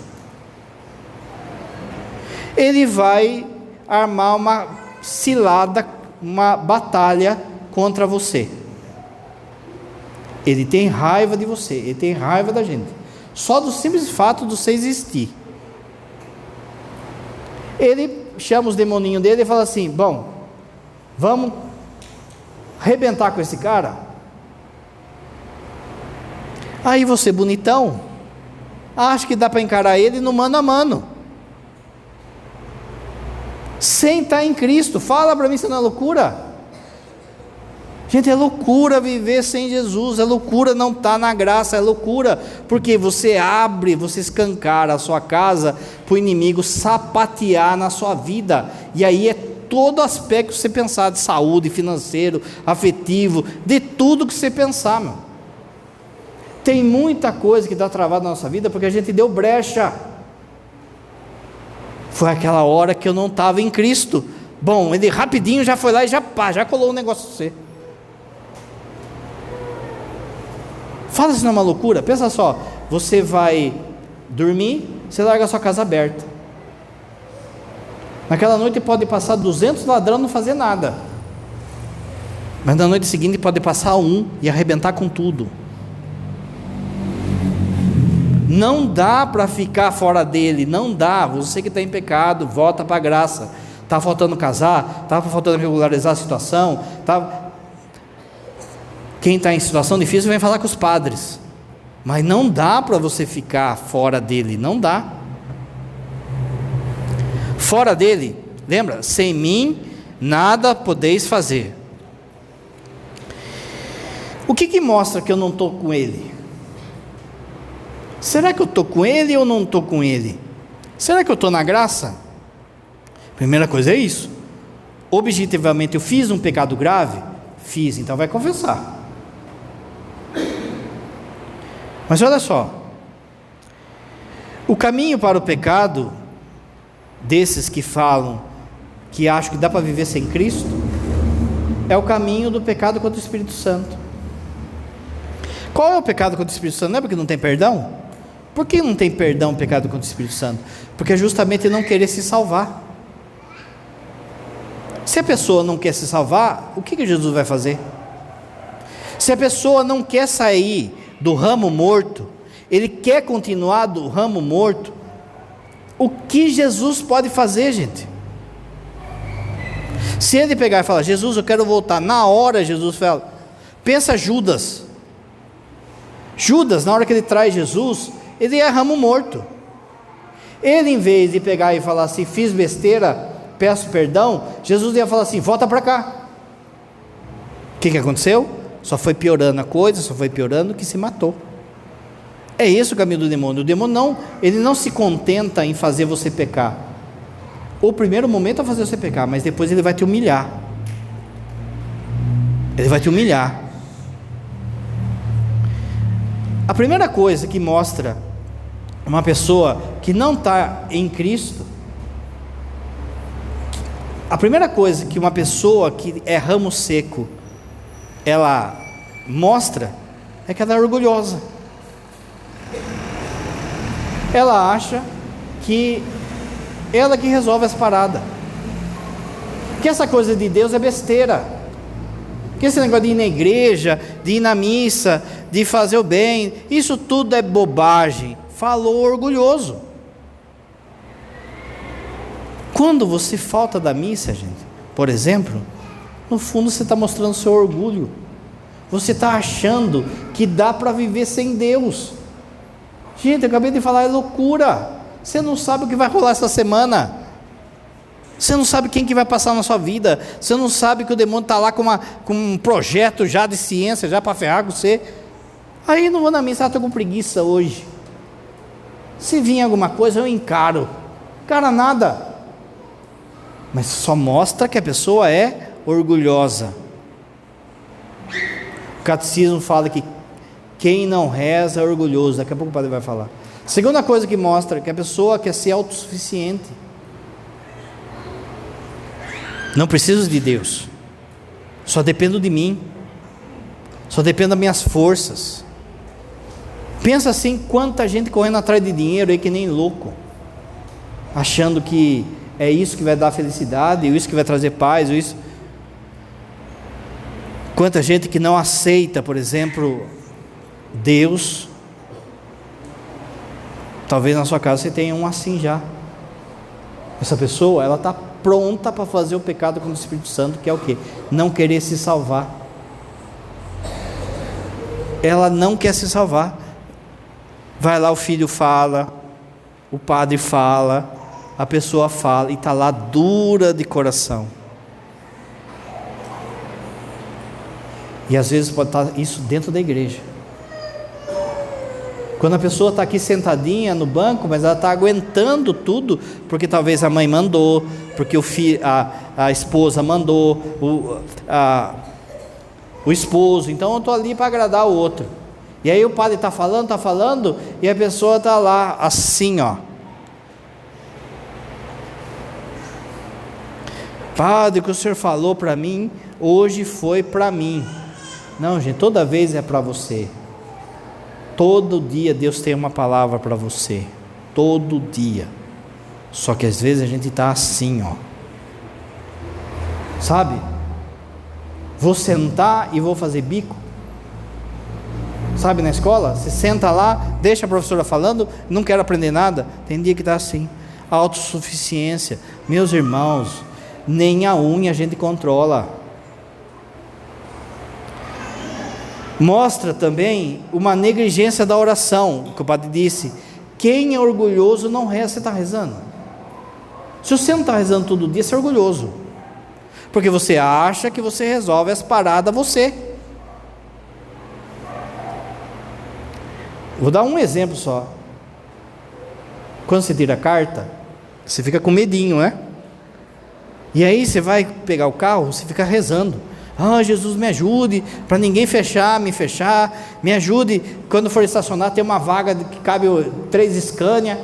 ele vai armar uma cilada, uma batalha contra você. Ele tem raiva de você, ele tem raiva da gente, só do simples fato de você existir. Ele chama os demoninhos dele e fala assim: bom, vamos arrebentar com esse cara? Aí você, bonitão, acha que dá para encarar ele no mano a mano, sem estar em Cristo. Fala para mim se não é loucura? Gente, é loucura viver sem Jesus, é loucura não estar na graça, é loucura, porque você abre, você escancara a sua casa para o inimigo sapatear na sua vida, e aí é todo aspecto que você pensar, de saúde, financeiro, afetivo, de tudo que você pensar, meu. Tem muita coisa que está travada na nossa vida, porque a gente deu brecha. Foi aquela hora que eu não estava em Cristo. Bom, ele rapidinho já foi lá e já colou um negócio em você. Fala se não é uma loucura. Pensa só, você vai dormir, você larga a sua casa aberta. Naquela noite pode passar 200 ladrões, não fazer nada. Mas na noite seguinte pode passar um e arrebentar com tudo. Não dá para ficar fora dele, não dá. Você que está em pecado, volta para a graça. Está faltando casar, está faltando regularizar a situação. Quem está em situação difícil vem falar com os padres. Mas não dá para você ficar fora dele, não dá. Fora dele, lembra? Sem mim nada podeis fazer. O que mostra que eu não estou com ele? Será que eu estou com ele ou não estou com ele? Será que eu estou na graça? Primeira coisa é isso. Objetivamente eu fiz um pecado grave? Fiz, então vai confessar. Mas olha só, o caminho para o pecado, desses que falam, que acham que dá para viver sem Cristo, é o caminho do pecado contra o Espírito Santo. Qual é o pecado contra o Espírito Santo? Não é porque não tem perdão? Por que não tem perdão o pecado contra o Espírito Santo? Porque é justamente não querer se salvar. Se a pessoa não quer se salvar, o que Jesus vai fazer? Se a pessoa não quer sair do ramo morto, ele quer continuar do ramo morto, o que Jesus pode fazer, gente? Se ele pegar e falar, Jesus, eu quero voltar, na hora Jesus fala, pensa Judas, na hora que ele traz Jesus, ele é ramo morto. Ele, em vez de pegar e falar assim, fiz besteira, peço perdão, Jesus ia falar assim, volta para cá. O que aconteceu? Só foi piorando a coisa, só foi piorando, que se matou. É esse o caminho do demônio. O demônio ele não se contenta em fazer você pecar. O primeiro momento é fazer você pecar, mas depois ele vai te humilhar. Ele vai te humilhar. A primeira coisa que mostra uma pessoa que não está em Cristo, a primeira coisa que uma pessoa que é ramo seco, ela mostra, é que ela é orgulhosa. Ela acha que ela que resolve as paradas, que essa coisa de Deus é besteira, que esse negócio de ir na igreja, de ir na missa, de fazer o bem, isso tudo é bobagem. Falou orgulhoso. Quando você falta da missa, gente, por exemplo, no fundo você está mostrando seu orgulho. Você está achando que dá para viver sem Deus. Gente, eu acabei de falar, é loucura. Você não sabe o que vai rolar essa semana. Você não sabe quem que vai passar na sua vida. Você não sabe que o demônio está lá com um projeto já de ciência, já para ferrar com você. Aí não vou na missa, estou com preguiça hoje. Se vir alguma coisa, eu encaro. Encara nada. Mas só mostra que a pessoa é orgulhosa. O catecismo fala que quem não reza é orgulhoso. Daqui a pouco o padre vai falar. Segunda coisa que mostra que a pessoa quer ser autossuficiente. Não preciso de Deus, só dependo de mim, só dependo das minhas forças. Pensa assim, quanta gente correndo atrás de dinheiro aí que nem louco, achando que é isso que vai dar felicidade, isso que vai trazer paz, isso. Quanta gente que não aceita, por exemplo, Deus. Talvez na sua casa você tenha um assim já. Essa pessoa, ela está pronta para fazer o pecado contra o Espírito Santo, que é o quê? Não querer se salvar. Ela não quer se salvar. Vai lá, o filho fala, o padre fala, a pessoa fala, e está lá dura de coração. E às vezes pode estar isso dentro da igreja. Quando a pessoa está aqui sentadinha no banco, mas ela está aguentando tudo, porque talvez a mãe mandou, porque a esposa mandou, o esposo, então eu estou ali para agradar o outro. E aí o padre está falando, e a pessoa está lá assim, ó. Padre, o que o senhor falou para mim, hoje foi para mim. Não, gente, toda vez é para você. Todo dia Deus tem uma palavra para você, todo dia. Só que às vezes a gente está assim, ó. Sabe? Vou sentar e vou fazer bico. Sabe, na escola, você senta lá, deixa a professora falando, não quero aprender nada. Tem dia que está assim. Autossuficiência. Meus irmãos, nem a unha a gente controla. Mostra também uma negligência da oração, que o padre disse: quem é orgulhoso não reza. Você está rezando? Se você não está rezando todo dia, você é orgulhoso, porque você acha que você resolve as paradas você. Vou dar um exemplo só. Quando você tira a carta, você fica com medinho, né? E aí você vai pegar o carro, você fica rezando: Jesus, me ajude, para ninguém me fechar, me ajude, quando for estacionar, tem uma vaga que cabe 3 Scania,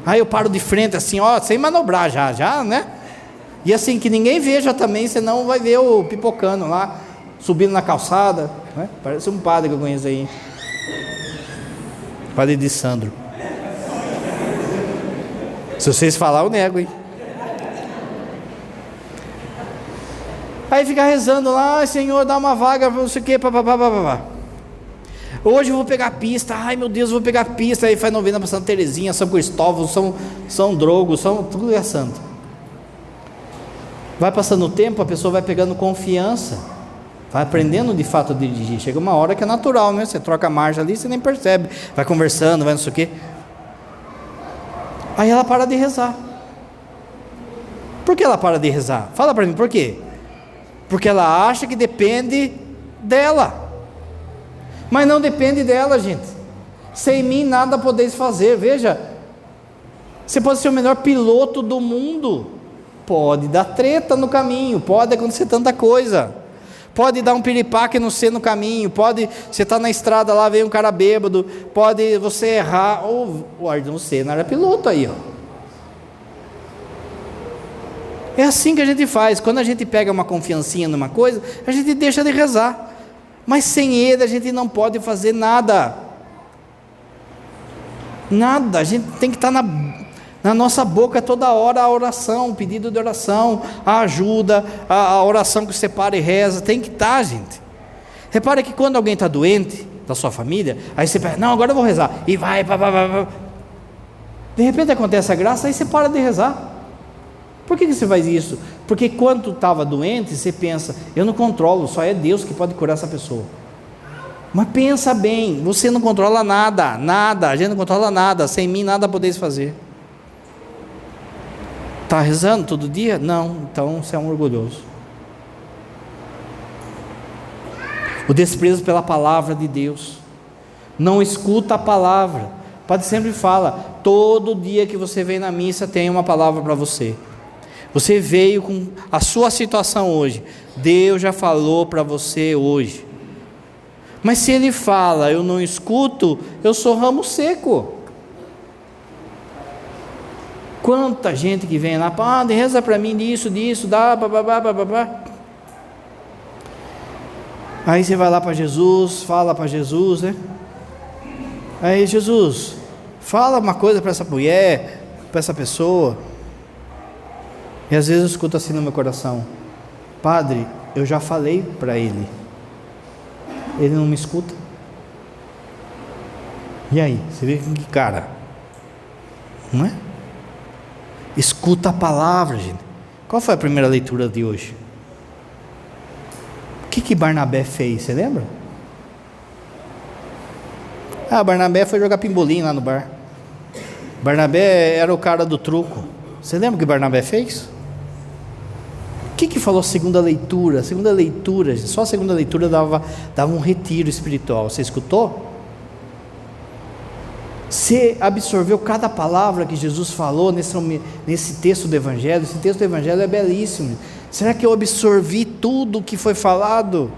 aí eu paro de frente assim, sem manobrar já, né? E assim, que ninguém veja também, senão vai ver o pipocando lá, subindo na calçada, né? Parece um padre que eu conheço aí, padre de Sandro. Se vocês falar, eu nego, hein? Aí fica rezando lá: Senhor, dá uma vaga, não sei o que, papapá. Hoje eu vou pegar a pista, ai meu Deus, vou pegar a pista. Aí faz novena para Santa Terezinha, São Cristóvão, São Drogo, tudo é santo. Vai passando o tempo, a pessoa vai pegando confiança, vai aprendendo de fato a dirigir. Chega uma hora que é natural, né? Você troca a marcha ali, você nem percebe, vai conversando, vai não sei o que. Aí ela para de rezar. Por que ela para de rezar? Fala para mim, por quê? Porque ela acha que depende dela, mas não depende dela, gente. Sem mim nada podeis fazer. Veja, você pode ser o melhor piloto do mundo, pode dar treta no caminho, pode acontecer tanta coisa, pode dar um piripaque no C no caminho, pode, você está na estrada lá, vem um cara bêbado, pode você errar. O Ayrton Senna era piloto aí, É assim que a gente faz. Quando a gente pega uma confiancinha numa coisa, a gente deixa de rezar, mas sem ele a gente não pode fazer nada. A gente tem que estar na nossa boca toda hora a oração, o pedido de oração, a ajuda, a oração que você para e reza, tem que estar, gente. Repare que quando alguém está doente, da sua família, aí você pensa: não, agora eu vou rezar, e vai, de repente acontece a graça, aí você para de rezar. Por que você faz isso? Porque quando estava doente, você pensa: eu não controlo, só é Deus que pode curar essa pessoa. Mas pensa bem, você não controla nada, a gente não controla nada, sem mim nada podeis fazer. Está rezando todo dia? Não, então você é um orgulhoso. O desprezo pela palavra de Deus, não escuta a palavra. O padre sempre fala: todo dia que você vem na missa tem uma palavra para você. Você veio com a sua situação hoje, Deus já falou para você hoje. Mas se Ele fala, eu não escuto, eu sou ramo seco. Quanta gente que vem lá: reza para mim disso, dá, babá. Aí você vai lá para Jesus, fala para Jesus, né? Aí Jesus, fala uma coisa para essa mulher, para essa pessoa. E às vezes eu escuto assim no meu coração: Padre, eu já falei para ele não me escuta. E aí, você vê que cara, não é? Escuta a palavra, gente. Qual foi a primeira leitura de hoje? O que Barnabé fez, você lembra? Barnabé foi jogar pimbolim lá no bar. Barnabé era o cara do truco. Você lembra o que Barnabé fez? O que falou a segunda leitura? Só a segunda leitura dava um retiro espiritual. Você escutou? Você absorveu cada palavra que Jesus falou nesse texto do Evangelho? Esse texto do Evangelho é belíssimo. Será que eu absorvi tudo o que foi falado?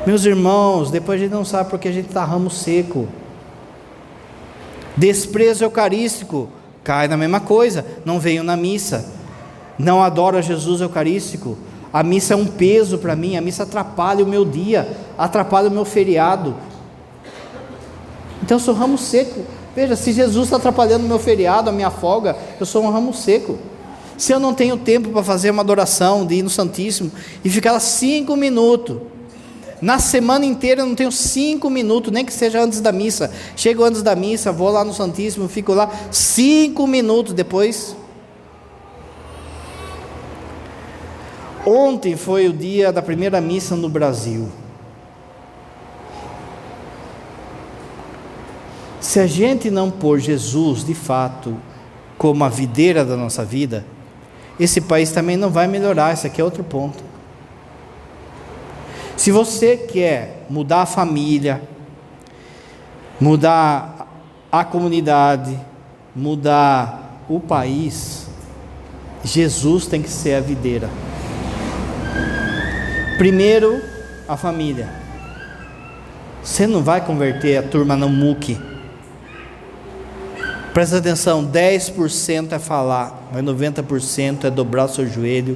Meus irmãos, depois a gente não sabe porque a gente está ramo seco. Desprezo eucarístico, cai na mesma coisa. Não venho na missa, não adoro a Jesus eucarístico. A missa é um peso para mim, a missa atrapalha o meu dia, atrapalha o meu feriado. Então eu sou ramo seco. Veja, se Jesus está atrapalhando o meu feriado, a minha folga, eu sou um ramo seco. Se eu não tenho tempo para fazer uma adoração, de ir no Santíssimo e ficar lá 5 minutos, na semana inteira eu não tenho 5 minutos, nem que seja antes da missa. Chego antes da missa, vou lá no Santíssimo, fico lá 5 minutos depois. Ontem foi o dia da primeira missa no Brasil. Se a gente não pôr Jesus de fato como a videira da nossa vida, esse país também não vai melhorar. Esse aqui é outro ponto. Se você quer mudar a família, mudar a comunidade, mudar o país, Jesus tem que ser a videira. Primeiro, a família. Você não vai converter a turma no muque. Presta atenção, 10% é falar, mas 90% é dobrar o seu joelho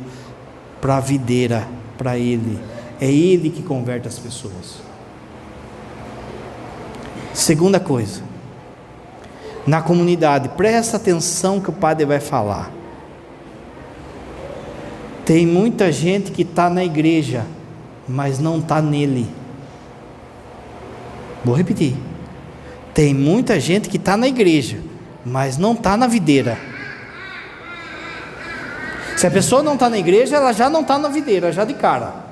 para a videira, para Ele. É Ele que converte as pessoas. Segunda coisa, na comunidade, presta atenção que o padre vai falar. Tem muita gente que está na igreja, mas não está nele. Vou repetir. Tem muita gente que está na igreja, mas não está na videira. Se a pessoa não está na igreja, ela já não está na videira, já de cara.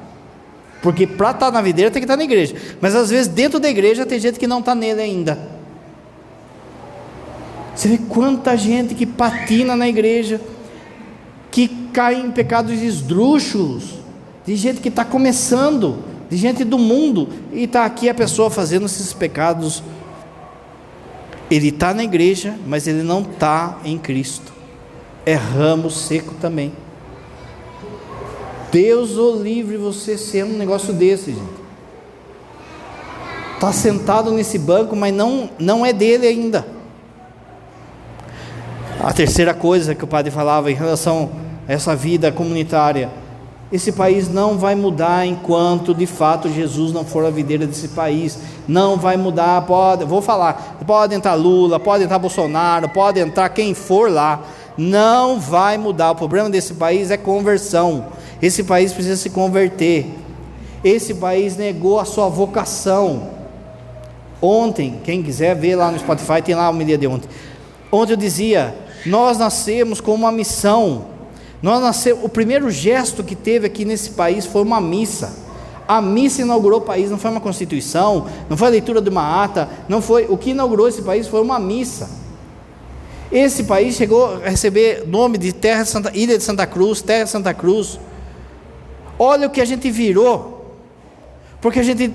Porque para estar na videira tem que estar na igreja. Mas às vezes dentro da igreja tem gente que não está nele ainda. Você vê quanta gente que patina na igreja, que cai em pecados esdrúxulos, de gente que está começando, de gente do mundo, e está aqui a pessoa fazendo esses pecados. Ele está na igreja, mas ele não está em Cristo. É ramo seco também. Deus o livre você ser um negócio desse, gente. Está sentado nesse banco, mas não é dele ainda. A terceira coisa que o padre falava em relação a essa vida comunitária: esse país não vai mudar enquanto de fato Jesus não for a videira desse país. Não vai mudar. Pode entrar Lula, pode entrar Bolsonaro, pode entrar quem for lá, não vai mudar. O problema desse país é conversão. Esse país precisa se converter. Esse país negou a sua vocação. Ontem, quem quiser ver lá no Spotify, tem lá a homilia de ontem. Ontem eu dizia: nós nascemos com uma missão. O primeiro gesto que teve aqui nesse país foi uma missa. A missa inaugurou o país, não foi uma constituição, não foi a leitura de uma ata, não foi. O que inaugurou esse país foi uma missa. Esse país chegou a receber nome de Ilha de Santa Cruz, Terra de Santa Cruz. Olha o que a gente virou, porque a gente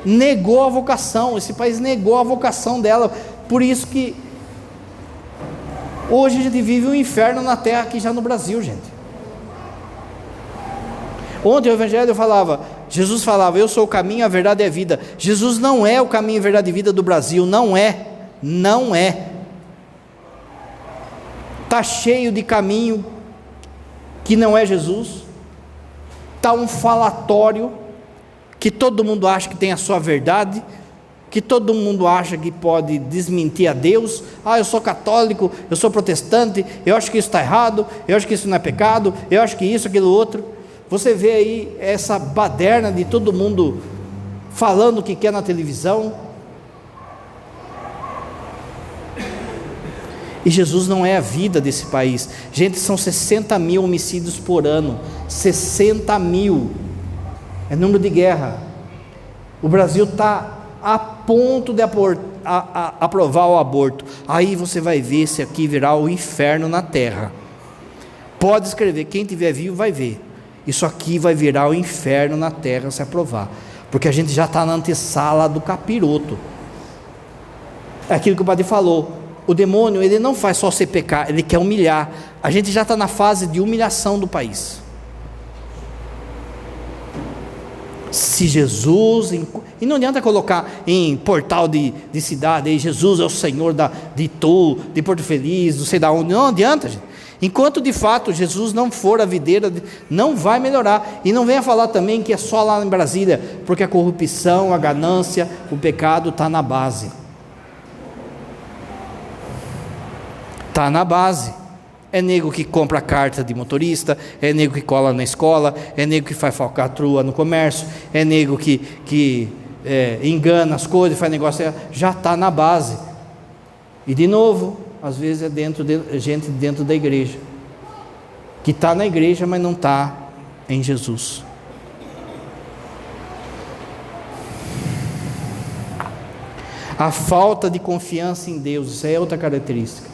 negou a vocação. Esse país negou a vocação dela. Por isso que hoje a gente vive um inferno na terra aqui já no Brasil, gente. Ontem o Evangelho falava, Jesus falava: eu sou o caminho, a verdade e a vida. Jesus não é o caminho, a verdade e a vida do Brasil. Não é. Está cheio de caminho que não é Jesus. Está um falatório que todo mundo acha que tem a sua verdade, que todo mundo acha que pode desmentir a Deus. Eu sou católico, eu sou protestante, eu acho que isso está errado, eu acho que isso não é pecado, eu acho que isso, aquilo, outro. Você vê aí essa baderna de todo mundo falando o que quer na televisão. E Jesus não é a vida desse país. Gente, são 60 mil homicídios por ano. 60 mil. É número de guerra. O Brasil está a ponto de aprovar o aborto. Aí você vai ver se aqui virá o inferno na terra. Pode escrever, quem tiver vivo vai ver. Isso aqui vai virar o inferno na terra se aprovar. Porque a gente já está na antessala do capiroto. É aquilo que o padre falou. O demônio, ele não faz só você pecar, ele quer humilhar. A gente já está na fase de humilhação do país. Se Jesus, e não adianta colocar em portal de cidade, aí, Jesus é o Senhor de Itu, de Porto Feliz, não sei da onde, não adianta, gente. Enquanto de fato Jesus não for a videira, não vai melhorar. E não venha falar também que é só lá em Brasília, porque a corrupção, a ganância, o pecado está na base. Está na base. É nego que compra carta de motorista, é nego que cola na escola, é nego que faz falcatrua no comércio, é nego que engana as coisas, faz negócio, já está na base. E de novo, às vezes é gente dentro da igreja, que está na igreja, mas não está em Jesus. A falta de confiança em Deus, isso é outra característica.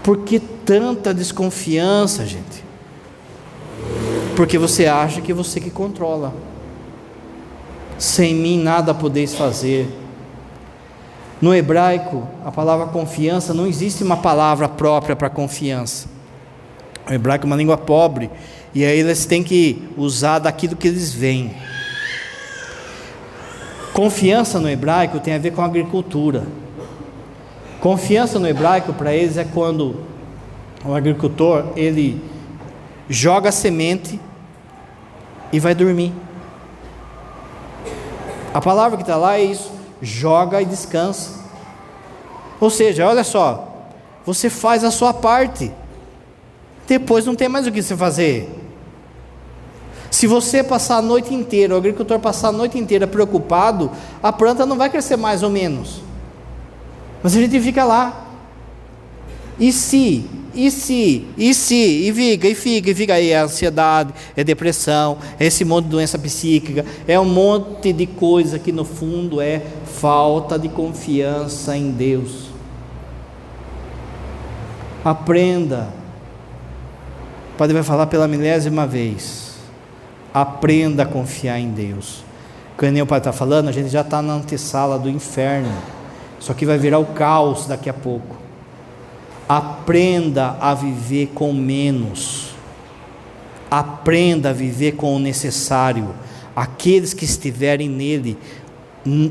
Por que tanta desconfiança, gente? Porque você acha que você que controla. Sem mim nada podeis fazer. No hebraico, a palavra confiança, não existe uma palavra própria para confiança. O hebraico é uma língua pobre, e aí eles têm que usar daquilo que eles veem. Confiança no hebraico tem a ver com agricultura. Confiança no hebraico para eles é quando o agricultor, ele joga a semente e vai dormir. A palavra que está lá é isso, joga e descansa. Ou seja, olha só, você faz a sua parte, depois não tem mais o que você fazer. Se você passar a noite inteira, o agricultor passar a noite inteira preocupado, a planta não vai crescer mais ou menos. Mas a gente fica lá. E fica. Aí é ansiedade, é depressão, é esse monte de doença psíquica, é um monte de coisa que no fundo é falta de confiança em Deus. Aprenda. O Padre vai falar pela 1000ª vez. Aprenda a confiar em Deus. Quando o Pai está falando, a gente já está na antessala do inferno. Isso aqui vai virar o caos daqui a pouco. Aprenda a viver com menos. Aprenda a viver com o necessário. Aqueles que estiverem nele,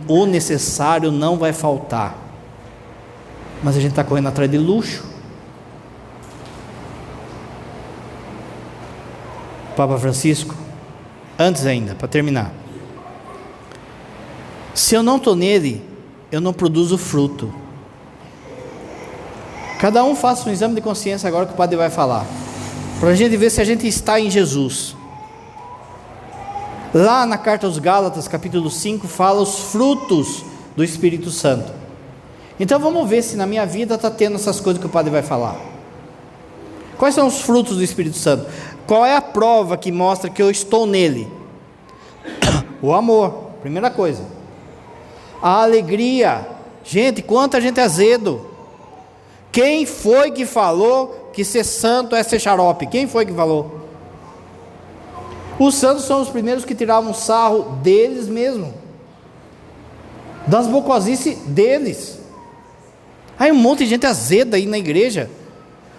o necessário não vai faltar. Mas a gente está correndo atrás de luxo. Papa Francisco, antes ainda, para terminar. Se eu não estou nele, eu não produzo fruto. Cada um faça um exame de consciência agora que o Padre vai falar, para a gente ver se a gente está em Jesus. Lá na carta aos Gálatas, capítulo 5, fala os frutos do Espírito Santo. Então vamos ver se na minha vida está tendo essas coisas que o Padre vai falar. Quais são os frutos do Espírito Santo? Qual é a prova que mostra que eu estou nele? O amor, primeira coisa. A alegria. Gente, quanta gente é azedo. Quem foi que falou que ser santo é ser xarope? Quem foi que falou? Os santos são os primeiros que tiravam sarro deles mesmos, das bocosices deles. Aí um monte de gente azeda aí na igreja.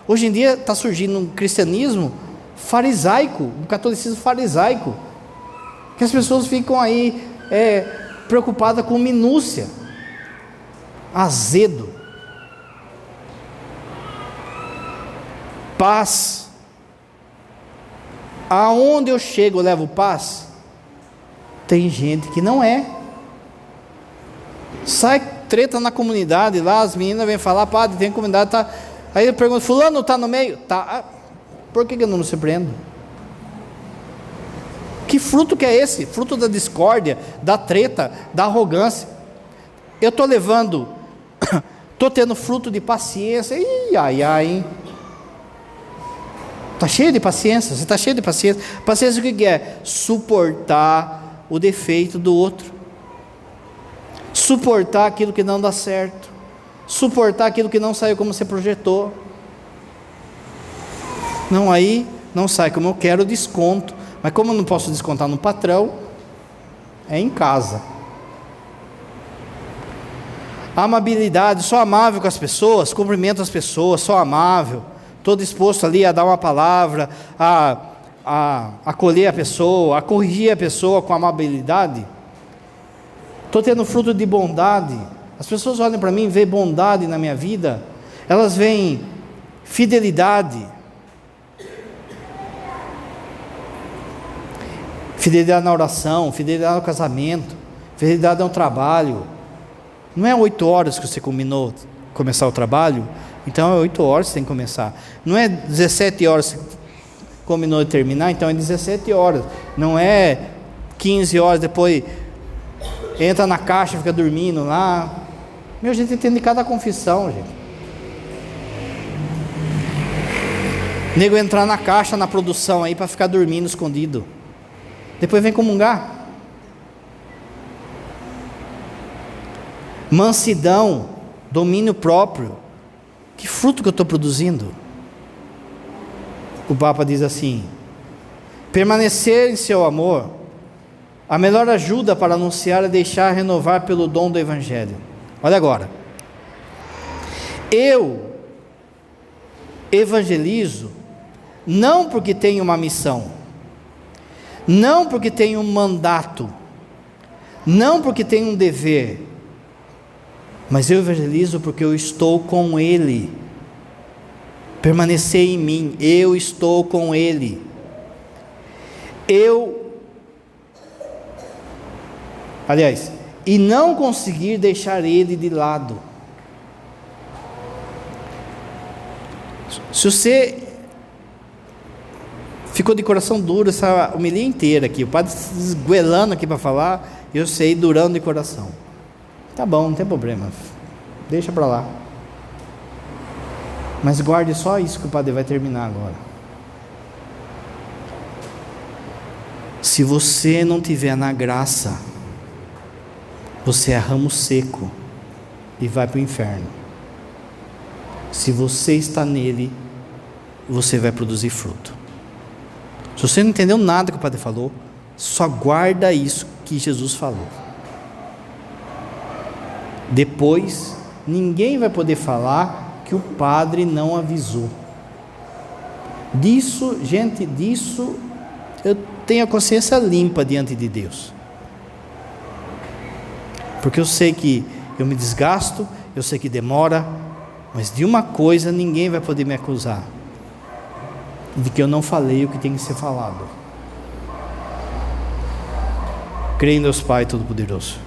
Hoje em dia está surgindo um cristianismo farisaico, um catolicismo farisaico, que as pessoas ficam aí preocupadas com minúcia, azedo. Paz. Aonde eu chego eu levo paz? Tem gente que não é. Sai treta na comunidade lá, as meninas vêm falar, padre, tem comunidade, tá. Aí eu pergunto, fulano está no meio? Tá. Por que eu não me surpreendo? Que fruto que é esse? Fruto da discórdia, da treta, da arrogância. Eu estou levando, estou tendo fruto de paciência. Hein? Está cheio de paciência? Você está cheio de paciência? Paciência o que é? Suportar o defeito do outro. Suportar aquilo que não dá certo. Suportar aquilo que não saiu como você projetou. Não, aí não sai como eu quero, desconto. Mas como eu não posso descontar no patrão, é em casa. Amabilidade, sou amável com as pessoas, cumprimento as pessoas, sou amável, estou disposto ali a dar uma palavra, a acolher a pessoa, a corrigir a pessoa com amabilidade. Estou tendo fruto de bondade. As pessoas olham para mim e veem bondade na minha vida, elas veem fidelidade. Fidelidade na oração, fidelidade no casamento, fidelidade no trabalho. Não é 8 horas que você combinou começar o trabalho, Então é 8 horas que tem que começar. Não é 17 horas que combinou de terminar, então é 17 horas. Não é 15 horas, depois entra na caixa e fica dormindo lá. Meu, a gente entende cada confissão, gente. Nego entrar na caixa, na produção aí, para ficar dormindo escondido. Depois vem comungar. Mansidão, domínio próprio. Que fruto que eu estou produzindo? O Papa diz assim: permanecer em seu amor, a melhor ajuda para anunciar é deixar renovar pelo dom do Evangelho. Olha agora. Eu evangelizo não porque tenho uma missão, não porque tenho um mandato, não porque tenho um dever, mas eu evangelizo porque eu estou com Ele. Permanecer em mim, eu estou com Ele. E não conseguir deixar Ele de lado. Se você ficou de coração duro essa homilia inteira aqui, o padre se esguelando aqui para falar, eu sei, durando de coração. Tá bom, não tem problema, deixa para lá. Mas guarde só isso que o padre vai terminar agora. Se você não tiver na graça, você é ramo seco e vai para o inferno. Se você está nele, você vai produzir fruto. Se você não entendeu nada que o padre falou, só guarda isso que Jesus falou. Depois, ninguém vai poder falar que o padre não avisou. Disso, gente, eu tenho a consciência limpa diante de Deus. Porque eu sei que eu me desgasto, eu sei que demora, mas de uma coisa ninguém vai poder me acusar: de que eu não falei o que tem que ser falado. Creio em Deus Pai Todo-Poderoso,